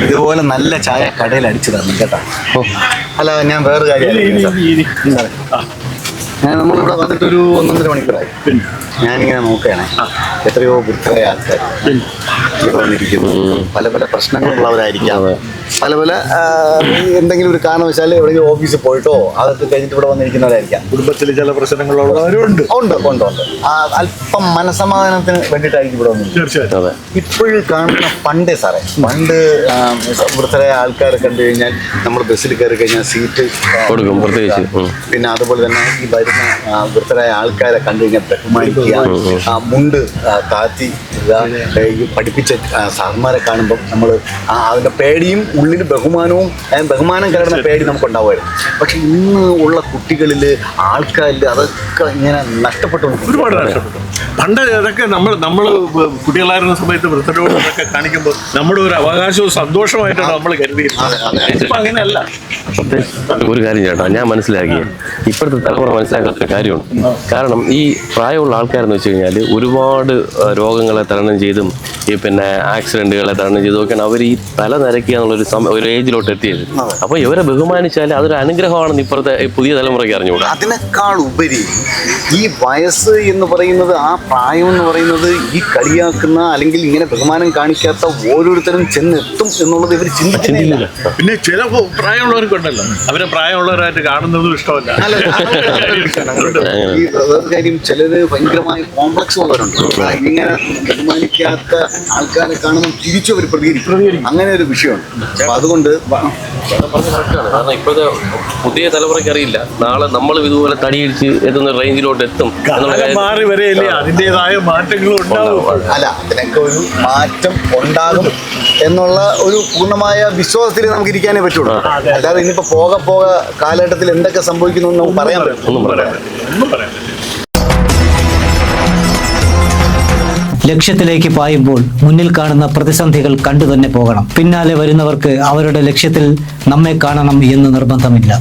ഇതുപോലെ നല്ല ചായ കടയിൽ അടിച്ചു തരണം കേട്ടോ. അല്ല, ഞാൻ വേറെ കാര്യം, നമ്മളിവിടെ വന്നിട്ടൊരു 1.5 മണിക്കൂറായി. ഞാനിങ്ങനെ നോക്കുകയാണെ, എത്രയോ വൃദ്ധരായ ആൾക്കാർ വന്നിരിക്കുന്നു. പല പല പ്രശ്നങ്ങളുള്ളവരായിരിക്കാം, പല പല എന്തെങ്കിലും ഒരു കാരണവശാൽ എവിടെയെങ്കിലും ഓഫീസിൽ പോയിട്ടോ അതൊക്കെ കഴിഞ്ഞിട്ട് ഇവിടെ വന്നിരിക്കുന്നവരായിരിക്കാം. കുടുംബത്തിൽ ചില പ്രശ്നങ്ങളുള്ളവരും ഉണ്ട്. അല്പം മനസമാധാനത്തിന് വേണ്ടിയിട്ടായിരിക്കും ഇവിടെ വന്നത്. തീർച്ചയായിട്ടും. ഇപ്പോഴും കാണുന്ന പണ്ടേ സാറേ, പണ്ട് വൃദ്ധരായ ആൾക്കാരെ കണ്ടു കഴിഞ്ഞാൽ നമ്മൾ ബസ്സിൽ കയറി കഴിഞ്ഞാൽ സീറ്റ് കൊടുക്കും പ്രത്യേകിച്ച്. പിന്നെ അതുപോലെ തന്നെ ഈ വരുന്ന വൃദ്ധരായ ആൾക്കാരെ കണ്ടു കഴിഞ്ഞാൽ ബഹുമാനിക്കുക, മുണ്ട് താത്തി പഠിപ്പിച്ച സാർമാരെ കാണുമ്പോൾ നമ്മൾ അതിൻ്റെ പേടിയും ഉള്ളിൽ ബഹുമാനം കലർന്ന പേടി നമുക്കുണ്ടാവുമായിരുന്നു. പക്ഷെ ഇന്ന് ഉള്ള കുട്ടികളിൽ ആൾക്കാരിൽ അതൊക്കെ ഇങ്ങനെ നഷ്ടപ്പെട്ടുകൊണ്ട് ഒരുപാട് നഷ്ടപ്പെട്ടു. പണ്ട് അതൊക്കെ നമ്മൾ കുട്ടികളായിരുന്ന സമയത്ത് വൃദ്ധരോട് അതൊക്കെ കാണിക്കുമ്പോൾ നമ്മുടെ ഒരു അവകാശവും സന്തോഷമായിട്ടാണ് നമ്മൾ കരുതിയിരുന്നത്. ഇപ്പം അങ്ങനെയല്ല. ഒരു കാര്യം ചേട്ടാ, ഞാൻ മനസ്സിലാക്കിയ ഇപ്പോഴത്തെ തലമുറ മനസ്സിലാക്കാത്ത കാര്യമാണ്. കാരണം ഈ പ്രായമുള്ള ആൾക്കാരെന്ന് വെച്ച് കഴിഞ്ഞാൽ ഒരുപാട് രോഗങ്ങളെ തരണം ചെയ്തും ഈ പിന്നെ ആക്സിഡന്റുകളെ തരണം ചെയ്തുമൊക്കെയാണ് അവർ ഈ തല നരക്കുക എന്നുള്ളൊരു ഏജിലോട്ട് എത്തിയത്. അപ്പോൾ ഇവരെ ബഹുമാനിച്ചാൽ അതൊരു അനുഗ്രഹമാണെന്ന് ഇപ്പോഴത്തെ പുതിയ തലമുറയ്ക്ക് അറിഞ്ഞുകൂടാ. അതിനേക്കാൾ ഉപരി ഈ വയസ്സ് എന്ന് പറയുന്നത്, ആ പ്രായം എന്ന് പറയുന്നത്, ഈ കളിയാക്കുന്ന അല്ലെങ്കിൽ ഇങ്ങനെ ബഹുമാനം കാണിക്കാത്ത ഓരോരുത്തരും ചെന്നെത്തും എന്നുള്ളത് ഇവർ ചിന്തിക്കുന്നില്ല. പിന്നെ ചില പ്രായമുള്ളവർക്കുണ്ടല്ലോ, അവരെ പ്രായമുള്ളവരായിട്ട് കാണുന്നതും ഇഷ്ടമല്ല. ഈ കാര്യം ചിലര് ഭയങ്കരമായ കോംപ്ലക്സ് ഉള്ളവരുണ്ട്. ഇങ്ങനെ ബഹുമാനിക്കാത്ത ആൾക്കാരെ കാണുമ്പോൾ തിരിച്ചു അവർ പ്രതികരിക്കും. അങ്ങനെ ഒരു വിഷയമുണ്ട്. അപ്പൊ അതുകൊണ്ട് കാരണം ഇപ്പോഴത്തെ പുതിയ തലമുറയ്ക്ക് അറിയില്ല നാളെ നമ്മൾ ഇതുപോലെ തടിയിടിച്ച് എത്തുന്ന റേഞ്ചിലോട്ട് എത്തും. മാറി വരെയല്ലേ അതിൻ്റെതായ മാറ്റങ്ങളും ഉണ്ടാവും. അല്ല, അതിനൊക്കെ ഒരു മാറ്റം ഉണ്ടാകും എന്നുള്ള ഒരു പൂർണ്ണമായ വിശ്വാസത്തിൽ നമുക്ക് ഇരിക്കാനേ പറ്റുള്ളൂ. അല്ലാതെ ഇനിയിപ്പോ പോക കാലഘട്ടത്തിൽ എന്തൊക്കെ സംഭവിക്കുന്നു എന്ന് നമുക്ക് പറയാൻ പറ്റും. ഒന്നും പറയാൻ. ലക്ഷ്യത്തിലേക്ക് പായുമ്പോൾ മുന്നിൽ കാണുന്ന പ്രതിസന്ധികൾ കണ്ടു തന്നെ പോകണം. പിന്നാലെ വരുന്നവർക്ക് അവരുടെ ലക്ഷ്യത്തിൽ നമ്മെ കാണണം എന്ന് നിർബന്ധമില്ല.